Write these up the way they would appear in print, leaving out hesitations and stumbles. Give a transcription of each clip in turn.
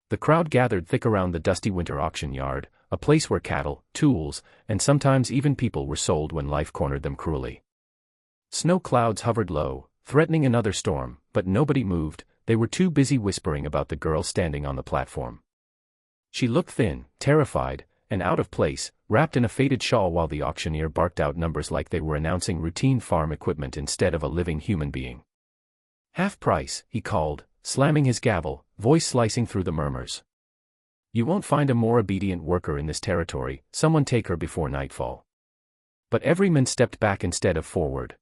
The crowd gathered thick around the dusty winter auction yard, a place where cattle, tools, and sometimes even people were sold when life cornered them cruelly. Snow clouds hovered low, threatening another storm, but nobody moved. They were too busy whispering about the girl standing on the platform. She looked thin, terrified, and out of place, wrapped in a faded shawl while the auctioneer barked out numbers like they were announcing routine farm equipment instead of a living human being. "Half price," he called, slamming his gavel, voice slicing through the murmurs. "You won't find a more obedient worker in this territory. Someone take her before nightfall." But every man stepped back instead of forward.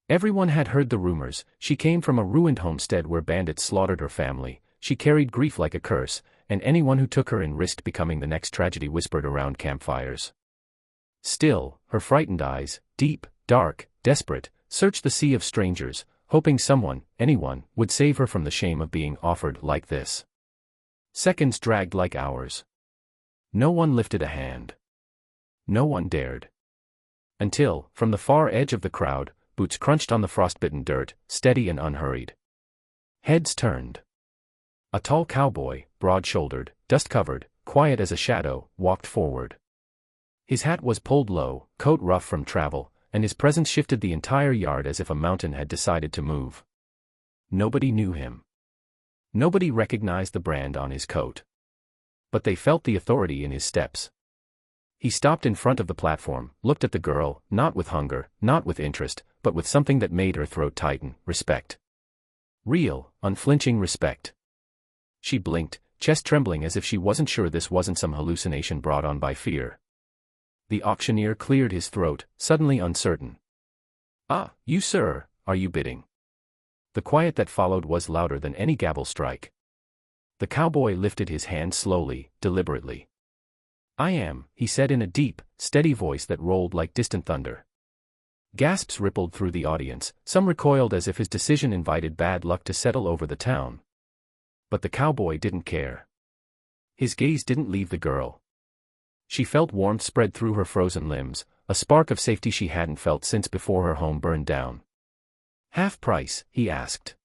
Everyone had heard the rumors. She came from a ruined homestead where bandits slaughtered her family. She carried grief like a curse, and anyone who took her in risked becoming the next tragedy whispered around campfires. Still, her frightened eyes, deep, dark, desperate, searched the sea of strangers, hoping someone, anyone, would save her from the shame of being offered like this. Seconds dragged like hours. No one lifted a hand. No one dared. Until, from the far edge of the crowd, boots crunched on the frostbitten dirt, steady and unhurried. Heads turned. A tall cowboy, broad-shouldered, dust-covered, quiet as a shadow, walked forward. His hat was pulled low, coat rough from travel, and his presence shifted the entire yard as if a mountain had decided to move. Nobody knew him. Nobody recognized the brand on his coat. But they felt the authority in his steps. He stopped in front of the platform, looked at the girl, not with hunger, not with interest, but with something that made her throat tighten: respect. Real, unflinching respect. She blinked, chest trembling as if she wasn't sure this wasn't some hallucination brought on by fear. The auctioneer cleared his throat, suddenly uncertain. "Ah, you sir, are you bidding?" The quiet that followed was louder than any gavel strike. The cowboy lifted his hand slowly, deliberately. "I am," he said in a deep, steady voice that rolled like distant thunder. Gasps rippled through the audience, some recoiled as if his decision invited bad luck to settle over the town. But the cowboy didn't care. His gaze didn't leave the girl. She felt warmth spread through her frozen limbs, a spark of safety she hadn't felt since before her home burned down. "Half price?" he asked.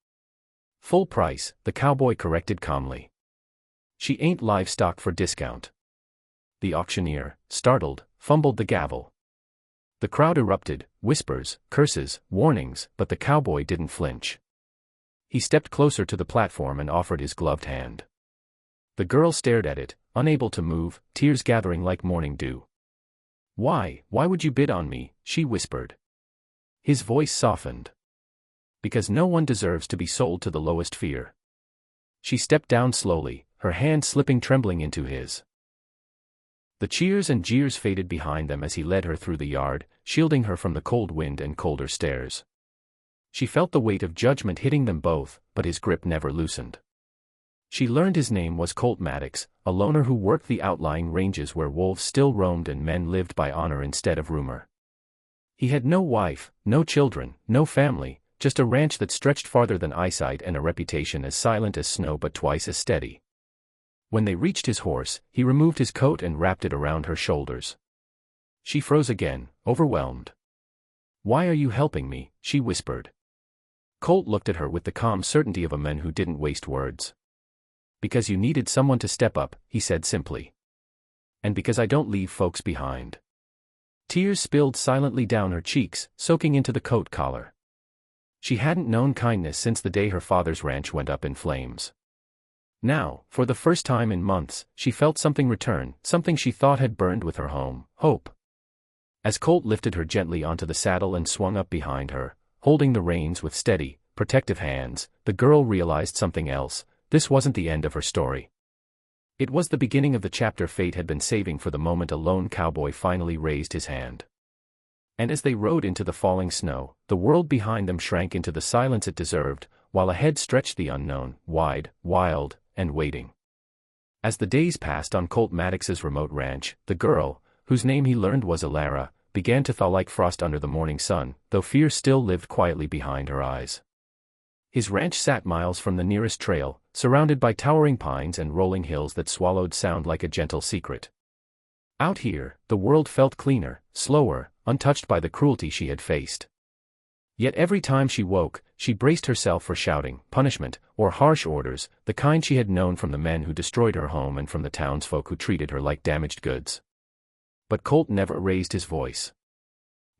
"Full price," the cowboy corrected calmly. "She ain't livestock for discount." The auctioneer, startled, fumbled the gavel. The crowd erupted, whispers, curses, warnings, but the cowboy didn't flinch. He stepped closer to the platform and offered his gloved hand. The girl stared at it, unable to move, tears gathering like morning dew. Why would you bid on me?" she whispered. His voice softened. "Because no one deserves to be sold to the lowest fear." She stepped down slowly, her hand slipping trembling into his. The cheers and jeers faded behind them as he led her through the yard, shielding her from the cold wind and colder stares. She felt the weight of judgment hitting them both, but his grip never loosened. She learned his name was Colt Maddox, a loner who worked the outlying ranges where wolves still roamed and men lived by honor instead of rumor. He had no wife, no children, no family, just a ranch that stretched farther than eyesight and a reputation as silent as snow but twice as steady. When they reached his horse, he removed his coat and wrapped it around her shoulders. She froze again, overwhelmed. "Why are you helping me?" she whispered. Colt looked at her with the calm certainty of a man who didn't waste words. "Because you needed someone to step up," he said simply. "And because I don't leave folks behind." Tears spilled silently down her cheeks, soaking into the coat collar. She hadn't known kindness since the day her father's ranch went up in flames. Now, for the first time in months, she felt something return, something she thought had burned with her home: hope. As Colt lifted her gently onto the saddle and swung up behind her, holding the reins with steady, protective hands, the girl realized something else: this wasn't the end of her story. It was the beginning of the chapter fate had been saving for the moment a lone cowboy finally raised his hand. And as they rode into the falling snow, the world behind them shrank into the silence it deserved, while ahead stretched the unknown, wide, wild, and waiting. As the days passed on Colt Maddox's remote ranch, the girl, whose name he learned was Alara, began to thaw like frost under the morning sun, though fear still lived quietly behind her eyes. His ranch sat miles from the nearest trail, surrounded by towering pines and rolling hills that swallowed sound like a gentle secret. Out here, the world felt cleaner, slower, untouched by the cruelty she had faced. Yet every time she woke, she braced herself for shouting, punishment, or harsh orders, the kind she had known from the men who destroyed her home and from the townsfolk who treated her like damaged goods. But Colt never raised his voice.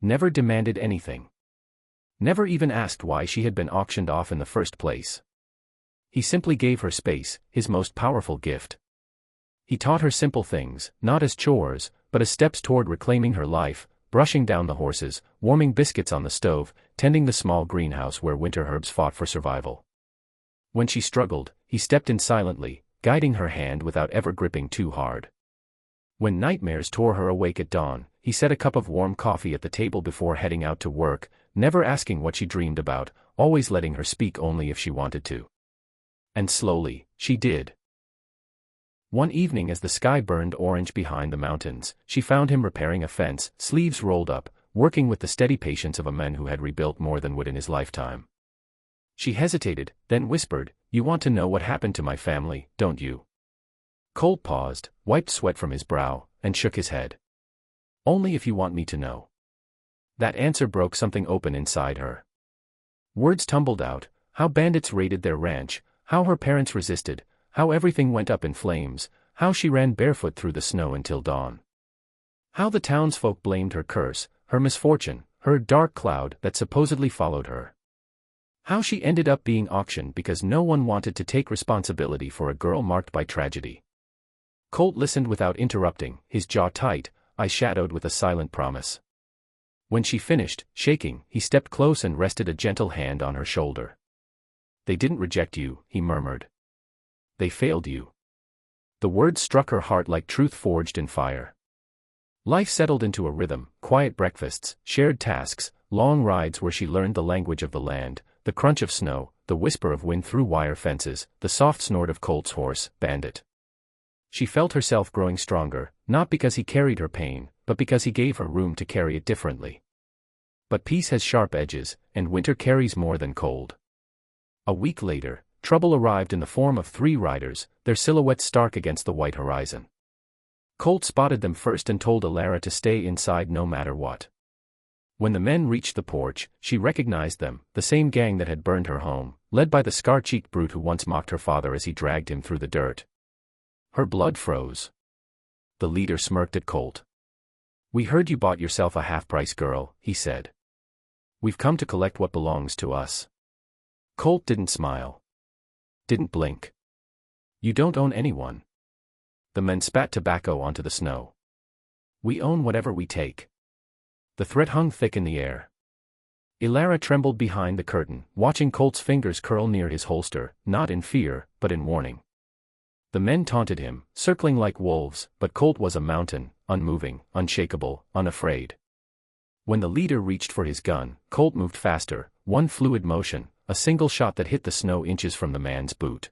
Never demanded anything. Never even asked why she had been auctioned off in the first place. He simply gave her space, his most powerful gift. He taught her simple things, not as chores, but as steps toward reclaiming her life, brushing down the horses, warming biscuits on the stove, tending the small greenhouse where winter herbs fought for survival. When she struggled, he stepped in silently, guiding her hand without ever gripping too hard. When nightmares tore her awake at dawn, he set a cup of warm coffee at the table before heading out to work, never asking what she dreamed about, always letting her speak only if she wanted to. And slowly, she did. One evening as the sky burned orange behind the mountains, she found him repairing a fence, sleeves rolled up, working with the steady patience of a man who had rebuilt more than wood in his lifetime. She hesitated, then whispered, "You want to know what happened to my family, don't you?" Colt paused, wiped sweat from his brow, and shook his head. "Only if you want me to know." That answer broke something open inside her. Words tumbled out, how bandits raided their ranch, how her parents resisted, how everything went up in flames, how she ran barefoot through the snow until dawn. How the townsfolk blamed her curse, her misfortune, her dark cloud that supposedly followed her. How she ended up being auctioned because no one wanted to take responsibility for a girl marked by tragedy. Colt listened without interrupting, his jaw tight, eyes shadowed with a silent promise. When she finished, shaking, he stepped close and rested a gentle hand on her shoulder. "They didn't reject you," he murmured. "They failed you." The words struck her heart like truth forged in fire. Life settled into a rhythm, quiet breakfasts, shared tasks, long rides where she learned the language of the land, the crunch of snow, the whisper of wind through wire fences, the soft snort of Colt's horse, Bandit. She felt herself growing stronger, not because he carried her pain, but because he gave her room to carry it differently. But peace has sharp edges, and winter carries more than cold. A week later, trouble arrived in the form of 3 riders, their silhouettes stark against the white horizon. Colt spotted them first and told Alara to stay inside no matter what. When the men reached the porch, she recognized them, the same gang that had burned her home, led by the scar-cheeked brute who once mocked her father as he dragged him through the dirt. Her blood froze. The leader smirked at Colt. "We heard you bought yourself a half-price girl," he said. "We've come to collect what belongs to us." Colt didn't smile. Didn't blink. "You don't own anyone." The men spat tobacco onto the snow. "We own whatever we take." The threat hung thick in the air. Alara trembled behind the curtain, watching Colt's fingers curl near his holster, not in fear, but in warning. The men taunted him, circling like wolves, but Colt was a mountain, unmoving, unshakable, unafraid. When the leader reached for his gun, Colt moved faster, one fluid motion, a single shot that hit the snow inches from the man's boot.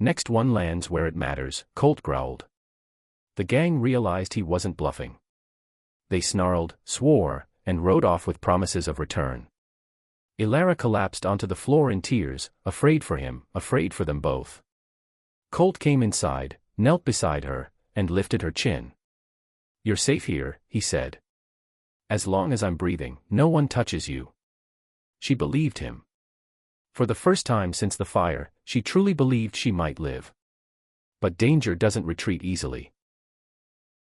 "Next one lands where it matters," Colt growled. The gang realized he wasn't bluffing. They snarled, swore, and rode off with promises of return. Alara collapsed onto the floor in tears, afraid for him, afraid for them both. Colt came inside, knelt beside her, and lifted her chin. "You're safe here," he said. "As long as I'm breathing, no one touches you." She believed him. For the first time since the fire, she truly believed she might live. But danger doesn't retreat easily.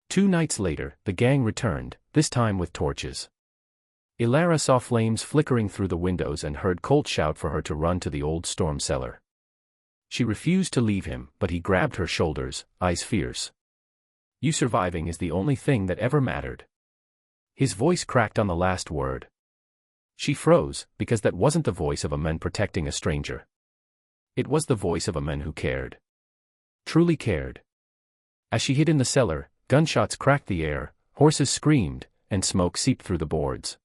2 nights later, the gang returned, this time with torches. Alara saw flames flickering through the windows and heard Colt shout for her to run to the old storm cellar. She refused to leave him, but he grabbed her shoulders, eyes fierce. "You surviving is the only thing that ever mattered." His voice cracked on the last word. She froze, because that wasn't the voice of a man protecting a stranger. It was the voice of a man who cared. Truly cared. As she hid in the cellar, gunshots cracked the air, horses screamed, and smoke seeped through the boards.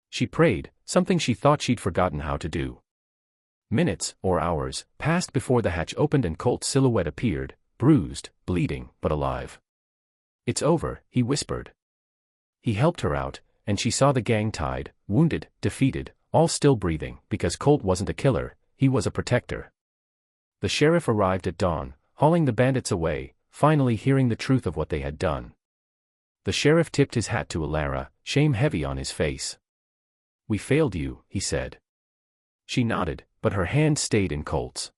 She prayed, something she thought she'd forgotten how to do. Minutes, or hours, passed before the hatch opened and Colt's silhouette appeared, bruised, bleeding, but alive. "It's over," he whispered. He helped her out, and she saw the gang tied, wounded, defeated, all still breathing, because Colt wasn't a killer, he was a protector. The sheriff arrived at dawn, hauling the bandits away, finally hearing the truth of what they had done. The sheriff tipped his hat to Alara, shame heavy on his face. "We failed you," he said. She nodded, but her hand stayed in Colt's.